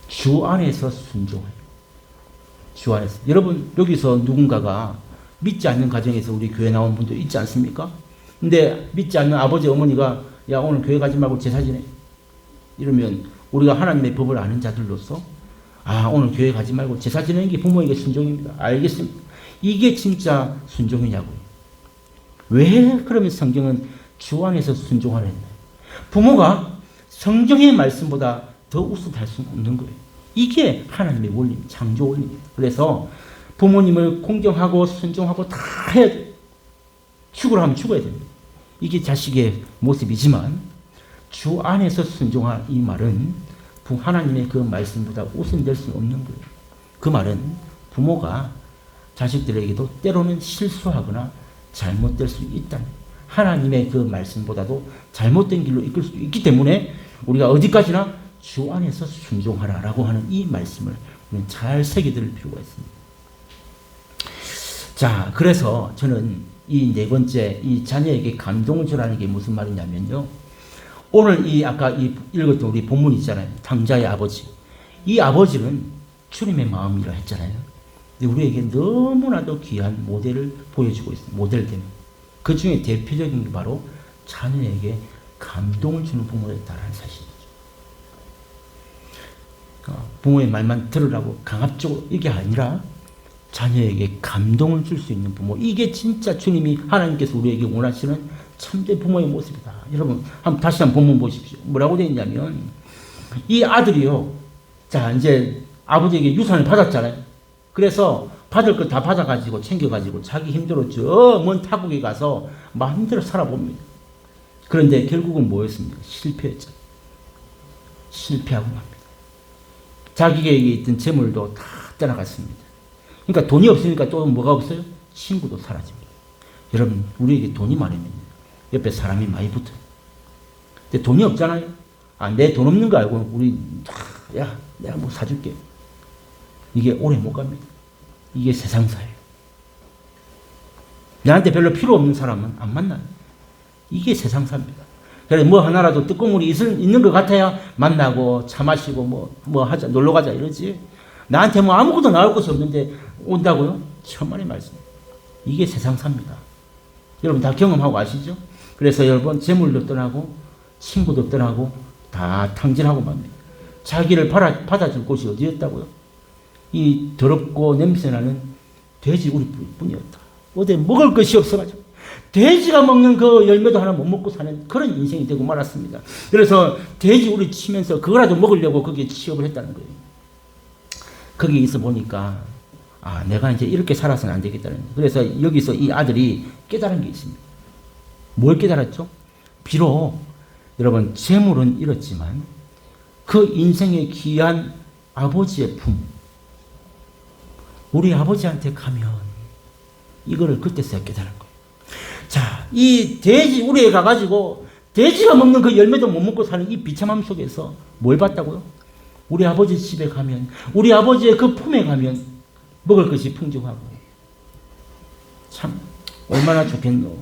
주 안에서 순종해요. 주 안에서. 여러분 여기서 누군가가 믿지 않는 가정에서 우리 교회 나온 분도 있지 않습니까? 근데 믿지 않는 아버지 어머니가 야 오늘 교회 가지 말고 제사 지내. 이러면 우리가 하나님의 법을 아는 자들로서 아 오늘 교회 가지 말고 제사 지내는 게 부모에게 순종입니다. 알겠습니다. 이게 진짜 순종이냐고요. 왜 그러면 성경은 주 안에서 순종하라 했나요? 부모가 성경의 말씀보다 더 우습할 수는 없는 거예요. 이게 하나님의 원리, 창조 원리입니다. 그래서 부모님을 공경하고 순종하고 다 해야 돼요. 죽으라 하면 죽어야 됩니다. 이게 자식의 모습이지만 주 안에서 순종할 이 말은 하나님의 그 말씀보다 우선될 수는 없는 거예요. 그 말은 부모가 자식들에게도 때로는 실수하거나 잘못될 수 있다는 하나님의 그 말씀보다도 잘못된 길로 이끌 수 있기 때문에 우리가 어디까지나 주 안에서 순종하라라고 하는 이 말씀을 우리는 잘 새겨들 필요가 있습니다. 자, 그래서 저는 이 네 번째 이 자녀에게 감동을 주라는 게 무슨 말이냐면요. 오늘 이 아까 읽었던 우리 본문 있잖아요. 탕자의 아버지. 이 아버지는 주님의 마음이라 했잖아요. 근데 우리에게 너무나도 귀한 모델을 보여주고 있습니다. 모델됨. 그 중에 대표적인 게 바로 자녀에게 감동을 주는 부모였다라는 사실이죠. 부모의 말만 들으라고 강압적으로 이게 아니라 자녀에게 감동을 줄 수 있는 부모. 이게 진짜 주님이 하나님께서 우리에게 원하시는 참된 부모의 모습이다. 여러분 다시 한번 본문 보십시오. 뭐라고 되어 있냐면 이 아들이요. 자 이제 아버지에게 유산을 받았잖아요. 그래서 받을 것 다 받아가지고 챙겨가지고 자기 힘대로 저 먼 타국에 가서 마음대로 살아봅니다. 그런데 결국은 뭐였습니까? 실패했죠. 실패하고 맙니다. 자기에게 있던 재물도 다 떠나갔습니다. 그러니까 돈이 없으니까 또 뭐가 없어요? 친구도 사라집니다. 여러분 우리에게 돈이 많으면 옆에 사람이 많이 붙어요. 근데 돈이 없잖아요. 내 돈 없는 거 알고 우리 야 내가 뭐 사줄게. 이게 오래 못 갑니다. 이게 세상사예요. 나한테 별로 필요 없는 사람은 안 만나요. 이게 세상사입니다. 그래서 뭐 하나라도 뜨거물이 있는 것 같아야 만나고 차 마시고 뭐 하자 놀러 가자 이러지. 나한테 뭐 아무것도 나올 것이 없는데 온다고요? 천만의 말씀. 이게 세상사입니다. 여러분 다 경험하고 아시죠? 그래서 여러분 재물도 떠나고 친구도 떠나고 다 탕진하고 맙니다. 자기를 받아줄 곳이 어디였다고요? 이 더럽고 냄새나는 돼지 우리 뿐이었다. 어디 먹을 것이 없어가지고 돼지가 먹는 그 열매도 하나 못 먹고 사는 그런 인생이 되고 말았습니다. 그래서 돼지 우리 치면서 그거라도 먹으려고 거기에 취업을 했다는 거예요. 거기에 있어 보니까 내가 이제 이렇게 살아서는 안 되겠다는 거예요. 그래서 여기서 이 아들이 깨달은 게 있습니다. 뭘 깨달았죠? 비록 여러분 재물은 잃었지만 그 인생의 귀한 아버지의 품 우리 아버지한테 가면 이거를 그때서야 깨달은 거예요. 자, 이 돼지 우리에 가가지고 돼지가 먹는 그 열매도 못 먹고 사는 이 비참함 속에서 뭘 봤다고요? 우리 아버지 집에 가면 우리 아버지의 그 품에 가면 먹을 것이 풍족하고 참 얼마나 좋겠노.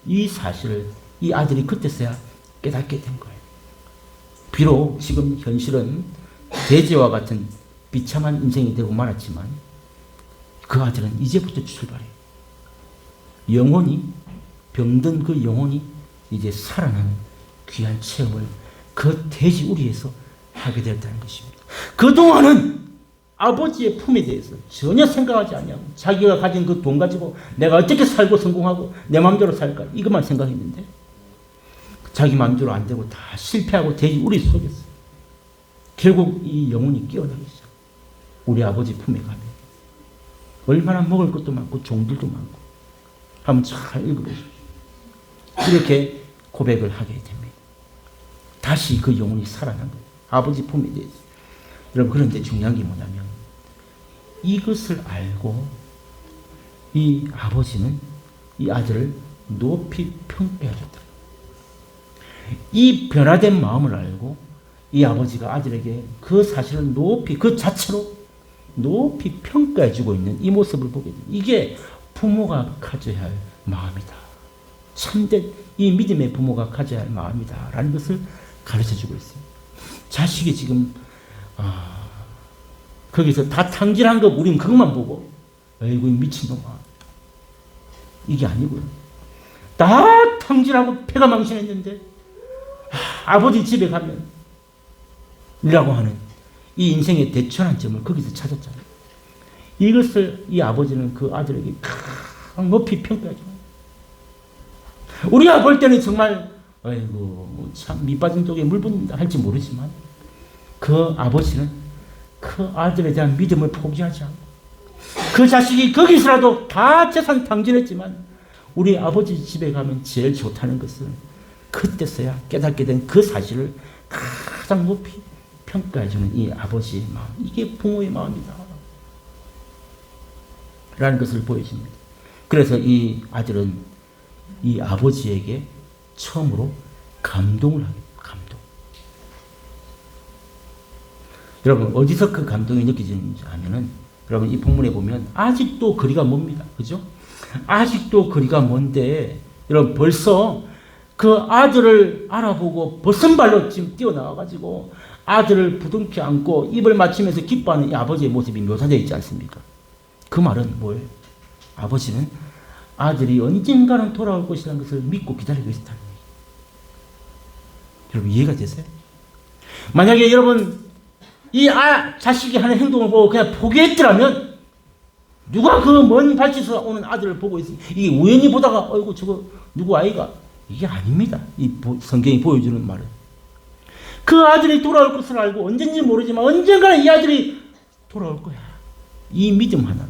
이 사실을 이 아들이 그때서야 깨닫게 된 거예요. 비록 지금 현실은 돼지와 같은 비참한 인생이 되고 말았지만 그 아들은 이제부터 출발해요. 영혼이 병든 그 영혼이 이제 살아나는 귀한 체험을 그 돼지 우리에서 하게 되었다는 것입니다. 그동안은 아버지의 품에 대해서 전혀 생각하지 않냐고 자기가 가진 그 돈 가지고 내가 어떻게 살고 성공하고 내 마음대로 살까 이것만 생각했는데 자기 마음대로 안 되고 다 실패하고 돼지 우리 속였어. 결국 이 영혼이 깨어나기 시작. 우리 아버지 품에 가면 얼마나 먹을 것도 많고 종들도 많고. 한번 잘 읽어보십시오. 이렇게 고백을 하게 됩니다. 다시 그 영혼이 살아난 거예요. 아버지 품에 대해서. 여러분, 그런데 중요한 게 뭐냐면 이것을 알고 이 아버지는 이 아들을 높이 평가해줬다. 이 변화된 마음을 알고 이 아버지가 아들에게 그 사실을 높이, 그 자체로 높이 평가해주고 있는 이 모습을 보게 됩니다. 이게 부모가 가져야 할 마음이다. 참된 이 믿음의 부모가 가져야 할 마음이다. 라는 것을 가르쳐주고 있어요. 자식이 지금 거기서 다 탕진한 거 우리는 그것만 보고 아이고 미친놈아. 이게 아니고요. 다 탕진하고 폐가 망신했는데 아버지 집에 가면 이라고 하는 이 인생의 대천한 점을 거기서 찾았잖아요. 이것을 이 아버지는 그 아들에게 높이 평가하죠. 우리가 볼 때는 정말 아이고 참 밑빠진 독에 물 붓는다 할지 모르지만 그 아버지는 그 아들에 대한 믿음을 포기하지 않고 그 자식이 거기서라도 다 재산 탕진했지만 우리 아버지 집에 가면 제일 좋다는 것을 그때서야 깨닫게 된 그 사실을 가장 높이 평가해주는 이 아버지의 마음. 이게 부모의 마음이다. 라는 것을 보여줍니다. 그래서 이 아들은 이 아버지에게 처음으로 감동을 하게 됩니다. 감동. 여러분, 어디서 그 감동이 느껴지는지 하면은, 여러분, 이 본문에 보면 아직도 거리가 멉니다. 그죠? 아직도 거리가 먼데, 여러분, 벌써 그 아들을 알아보고 벗은 발로 지금 뛰어나와가지고 아들을 부둥켜 안고 입을 맞추면서 기뻐하는 이 아버지의 모습이 묘사되어 있지 않습니까? 그 말은 뭐예요? 아버지는 아들이 언젠가는 돌아올 것이라는 것을 믿고 기다리고 있다는 얘기예요. 여러분, 이해가 되세요? 만약에 여러분 이 자식이 하는 행동을 보고 그냥 포기했더라면 누가 그 먼 발치에서 오는 아들을 보고 있으니 이게 우연히 보다가 어이구 저거 누구 아이가 이게 아닙니다. 이 성경이 보여주는 말은 그 아들이 돌아올 것을 알고 언젠지 모르지만 언젠가는 이 아들이 돌아올 거야. 이 믿음 하나,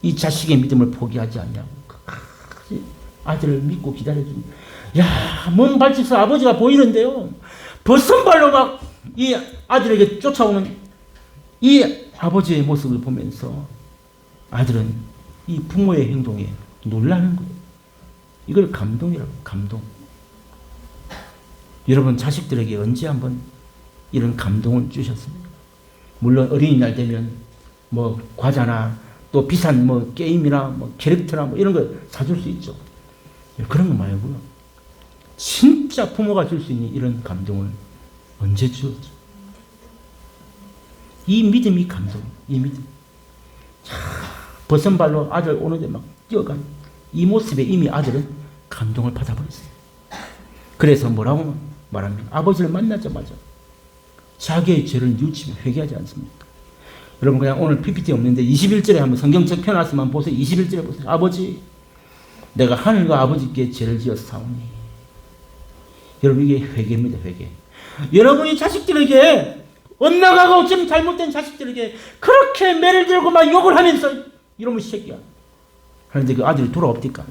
이 자식의 믿음을 포기하지 않냐고 아들을 믿고 기다려주는. 야, 먼 발치에서 아버지가 보이는데요. 벗은 발로 막 이 아들에게 쫓아오는 이 아버지의 모습을 보면서 아들은 이 부모의 행동에 놀라는 거예요. 이걸 감동이라고, 감동. 여러분, 자식들에게 언제 한번 이런 감동을 주셨습니까? 물론 어린이날 되면 뭐 과자나 또 비싼 뭐 게임이나 뭐 캐릭터나 뭐 이런 거 사줄 수 있죠. 그런 거 말고요. 진짜 부모가 줄 수 있는 이런 감동을 언제 주었죠? 이 믿음이 감동, 이 믿음. 벗은 발로 아들 오는데 막 뛰어간 이 모습에 이미 아들은 감동을 받아버렸어요. 그래서 뭐라고 말합니까? 아버지를 만나자마자 자기의 죄를 뉘우치며 회개하지 않습니까? 여러분, 그냥 오늘 PPT 없는데 21절에 한번 성경책 펴놨으면 보세요. 21절에 보세요. 아버지, 내가 하늘과 아버지께 죄를 지었사오니. 여러분, 이게 회개입니다. 회개. 여러분이 자식들에게 엇나가고 좀 잘못된 자식들에게 그렇게 매를 들고 막 욕을 하면서 이러면 새끼야 하는데 그 아들이 돌아옵니까?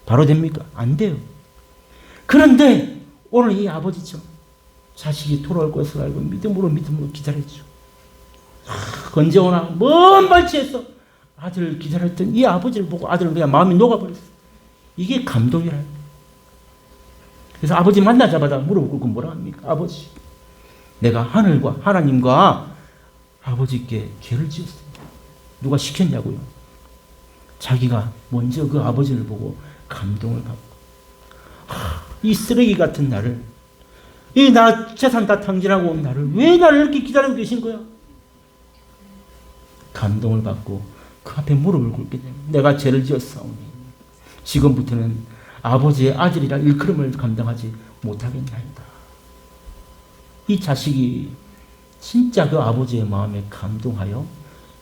바로 됩니까? 안 돼요. 그런데 오늘 이 아버지죠. 자식이 돌아올 것을 알고 믿음으로 기다렸죠. 언제 오나 먼 발치에서 아들을 기다렸던 이 아버지를 보고 아들은 그냥 마음이 녹아버렸어요. 이게 감동이라는 거예요. 그래서 아버지 만나자마자 무릎을 꿇고 뭐라 합니까? 아버지, 내가 하늘과 하나님과 아버지께 죄를 지었습니다. 누가 시켰냐고요? 자기가 먼저 그 아버지를 보고 감동을 받고 이 쓰레기 같은 나를, 이 나 재산 다 탕진하고 온 나를 왜 나를 이렇게 기다리고 계신 거야? 감동을 받고 그 앞에 무릎을 꿇게 됩니다. 내가 죄를 지었사오니 지금부터는 아버지의 아들이라 일컬음을 감당하지 못하겠나이다. 이 자식이 진짜 그 아버지의 마음에 감동하여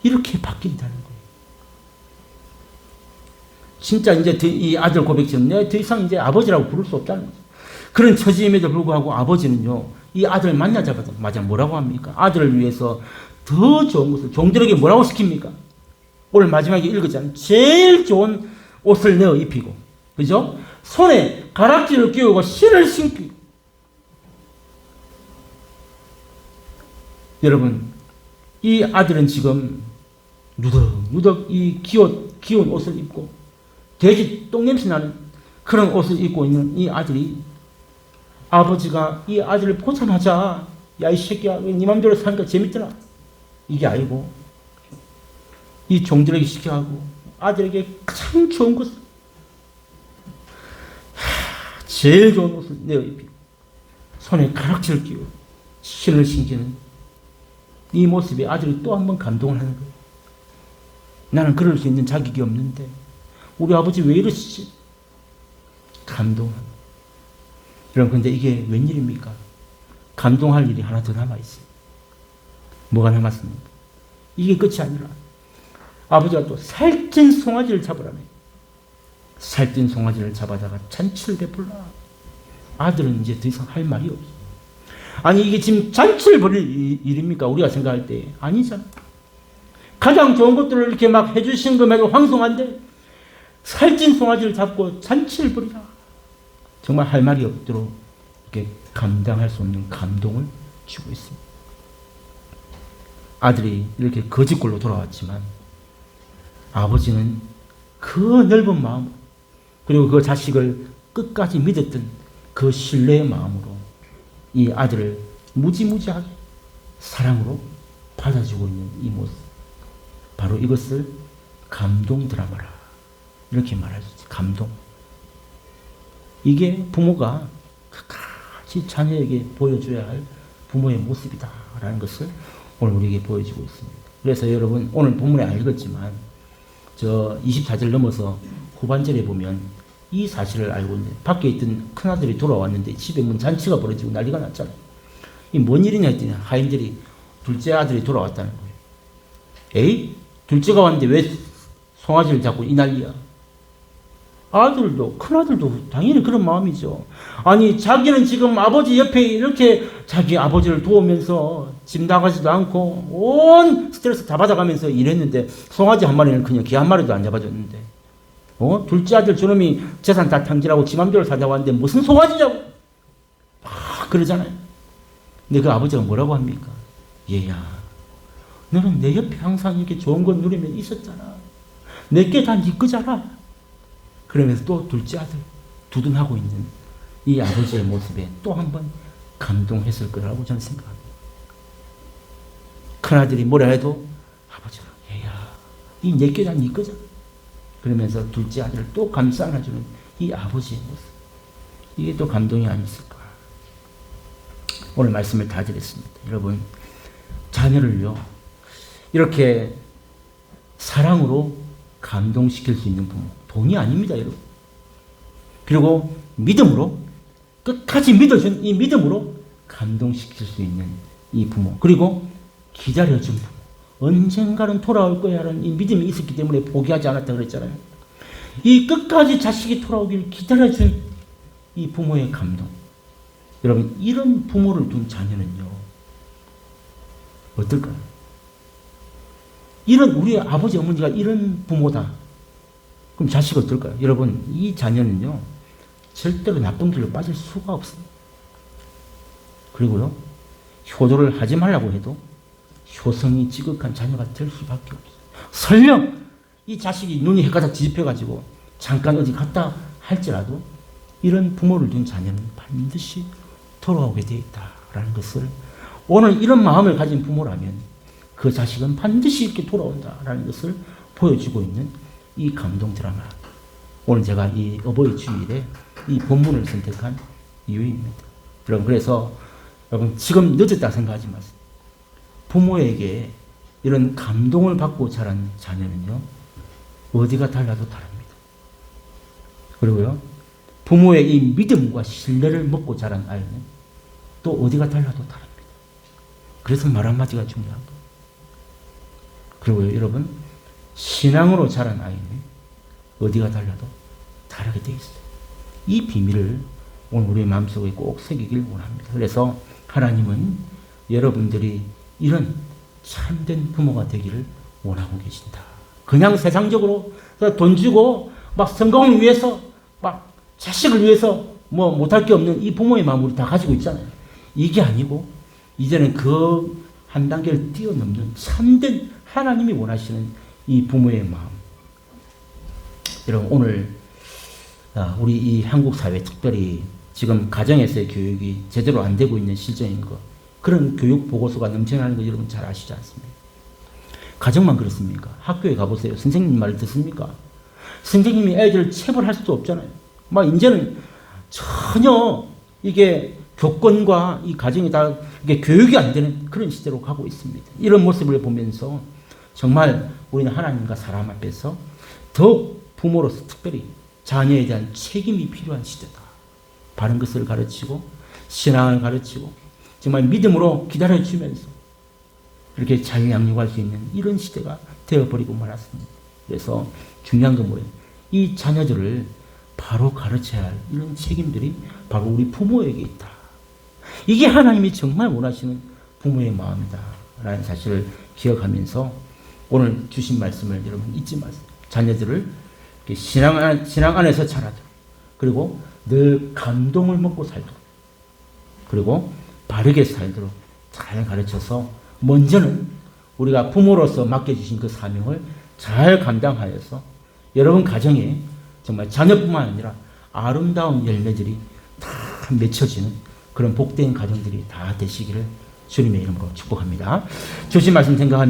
이렇게 바뀐다는 거예요. 진짜 이제 이 아들 고백처럼 내가 더 이상 이제 아버지라고 부를 수 없다는 거죠. 그런 처지임에도 불구하고 아버지는요, 이 아들을 만나자마자 뭐라고 합니까? 아들을 위해서 더 좋은 것을 종들에게 뭐라고 시킵니까? 오늘 마지막에 읽었잖아요. 제일 좋은 옷을 내어 입히고, 그죠? 손에 가락지를 끼우고 신을 신기고. 여러분, 이 아들은 지금 누덕누덕 이 귀여운 옷을 입고 돼지 똥냄새 나는 그런 옷을 입고 있는 이 아들이, 아버지가 이 아들을 보자마자 야 이 새끼야 네 맘대로 사니까 재밌더라 이게 아니고, 이 종들에게 시켜하고 아들에게 가장 좋은 것을, 제일 좋은 옷을 내어 입히고 손에 가락지를 끼우고 신을 신기는 이 모습에 아들이 또 한 번 감동을 하는 거예요. 나는 그럴 수 있는 자격이 없는데 우리 아버지 왜 이러시지? 감동하는. 여러분, 근데 이게 웬일입니까? 감동할 일이 하나 더 남아있어요. 뭐가 남았습니까? 이게 끝이 아니라 아버지가 또 살찐 송아지를 잡으라며. 살찐 송아지를 잡아다가 잔치를 베풀라. 아들은 이제 더 이상 할 말이 없어. 아니 이게 지금 잔치를 벌일 일입니까? 우리가 생각할 때 아니잖아. 가장 좋은 것들을 이렇게 막 해주신 것에도 황송한데 살찐 송아지를 잡고 잔치를 벌이라. 정말 할 말이 없도록 이렇게 감당할 수 없는 감동을 주고 있습니다. 아들이 이렇게 거짓골로 돌아왔지만 아버지는 그 넓은 마음, 그리고 그 자식을 끝까지 믿었던 그 신뢰의 마음으로 이 아들을 무지무지하게 사랑으로 받아주고 있는 이 모습, 바로 이것을 감동 드라마라 이렇게 말할 수 있어요. 감동. 이게 부모가 끝까지 자녀에게 보여줘야 할 부모의 모습이다라는 것을 오늘 우리에게 보여주고 있습니다. 그래서 여러분, 오늘 본문에 안 읽었지만 저 24절 넘어서 후반절에 보면 이 사실을 알고 있는데, 밖에 있던 큰아들이 돌아왔는데 집에 문 잔치가 벌어지고 난리가 났잖아요. 이 뭔 일이냐 했더니 하인들이 둘째 아들이 돌아왔다는 거예요. 에이? 둘째가 왔는데 왜 송아지를 잡고 이 난리야? 아들도, 큰아들도 당연히 그런 마음이죠. 아니 자기는 지금 아버지 옆에 이렇게 자기 아버지를 도우면서 집 나가지도 않고 온 스트레스 다 받아가면서 일했는데 송아지 한 마리는 그냥 개 한 마리도 안 잡아줬는데, 둘째 아들 저놈이 재산 다 탕진하고 지 맘대로 살자고 하는데 무슨 송아지냐고 막 그러잖아요. 근데 그 아버지가 뭐라고 합니까? 얘야, 너는 내 옆에 항상 이렇게 좋은 것 누리며 있었잖아. 내게 다 네 거잖아. 그러면서 또 둘째 아들 두둔하고 있는 이 아버지의 모습에 또 한 번 감동했을 거라고 저는 생각합니다. 큰아들이 뭐라 해도 아버지가 얘야, 이 내게 다 네 거잖아. 그러면서 둘째 아들을 또 감싸 안아주는 이 아버지의 모습, 이게 또 감동이 아니었을까. 오늘 말씀을 다 드렸습니다. 여러분, 자녀를요 이렇게 사랑으로 감동시킬 수 있는 부모, 돈이 아닙니다, 여러분. 그리고 믿음으로, 끝까지 믿어준 이 믿음으로 감동시킬 수 있는 이 부모, 그리고 기다려준 부모, 언젠가는 돌아올 거야 라는 이 믿음이 있었기 때문에 포기하지 않았다 그랬잖아요. 이 끝까지 자식이 돌아오기를 기다려준 이 부모의 감동. 여러분, 이런 부모를 둔 자녀는요 어떨까요? 이런 우리 아버지 어머니가 이런 부모다, 그럼 자식 어떨까요? 여러분, 이 자녀는요 절대로 나쁜 길로 빠질 수가 없습니다. 그리고요 효도를 하지 말라고 해도 효성이 지극한 자녀가 될 수밖에 없어요. 설령 이 자식이 눈이 헷가닥 뒤집혀가지고 잠깐 어디 갔다 할지라도 이런 부모를 둔 자녀는 반드시 돌아오게 되어 있다라는 것을, 오늘 이런 마음을 가진 부모라면 그 자식은 반드시 이렇게 돌아온다라는 것을 보여주고 있는 이 감동 드라마. 오늘 제가 이 어버이 주일에 이 본문을 선택한 이유입니다. 여러분, 그래서 여러분 지금 늦었다 생각하지 마세요. 부모에게 이런 감동을 받고 자란 자녀는요 어디가 달라도 다릅니다. 그리고요 부모의 이 믿음과 신뢰를 먹고 자란 아이는 또 어디가 달라도 다릅니다. 그래서 말 한마디가 중요한 거예요. 그리고요 여러분, 신앙으로 자란 아이는 어디가 달라도 다르게 되어 있어요. 이 비밀을 오늘 우리 마음속에 꼭 새기길 원합니다. 그래서 하나님은 여러분들이 이런 참된 부모가 되기를 원하고 계신다. 그냥 세상적으로 돈 주고 막 성공을 위해서 막 자식을 위해서 뭐 못할 게 없는 이 부모의 마음을 다 가지고 있잖아요. 이게 아니고 이제는 그 한 단계를 뛰어넘는 참된 하나님이 원하시는 이 부모의 마음. 여러분 오늘 우리 이 한국 사회 특별히 지금 가정에서의 교육이 제대로 안 되고 있는 실정인 것, 그런 교육 보고서가 넘쳐나는 거 여러분 잘 아시지 않습니까? 가정만 그렇습니까? 학교에 가보세요. 선생님 말 듣습니까? 선생님이 애들을 체벌할 수도 없잖아요. 막 이제는 전혀 이게 교권과 이 가정이 다 이게 교육이 안 되는 그런 시대로 가고 있습니다. 이런 모습을 보면서 정말 우리는 하나님과 사람 앞에서 더욱 부모로서 특별히 자녀에 대한 책임이 필요한 시대다. 바른 것을 가르치고 신앙을 가르치고 정말 믿음으로 기다려주면서 이렇게 잘 양육할 수 있는 이런 시대가 되어버리고 말았습니다. 그래서 중요한 건 뭐예요? 이 자녀들을 바로 가르쳐야 할 이런 책임들이 바로 우리 부모에게 있다. 이게 하나님이 정말 원하시는 부모의 마음이다 라는 사실을 기억하면서 오늘 주신 말씀을 여러분 잊지 마세요. 자녀들을 신앙 안에서 자라도록, 그리고 늘 감동을 먹고 살도록, 그리고 바르게 살도록 잘 가르쳐서 먼저는 우리가 부모로서 맡겨주신 그 사명을 잘 감당하여서 여러분 가정에 정말 자녀뿐만 아니라 아름다운 열매들이 다 맺혀지는 그런 복된 가정들이 다 되시기를 주님의 이름으로 축복합니다. 주신 말씀 생각하면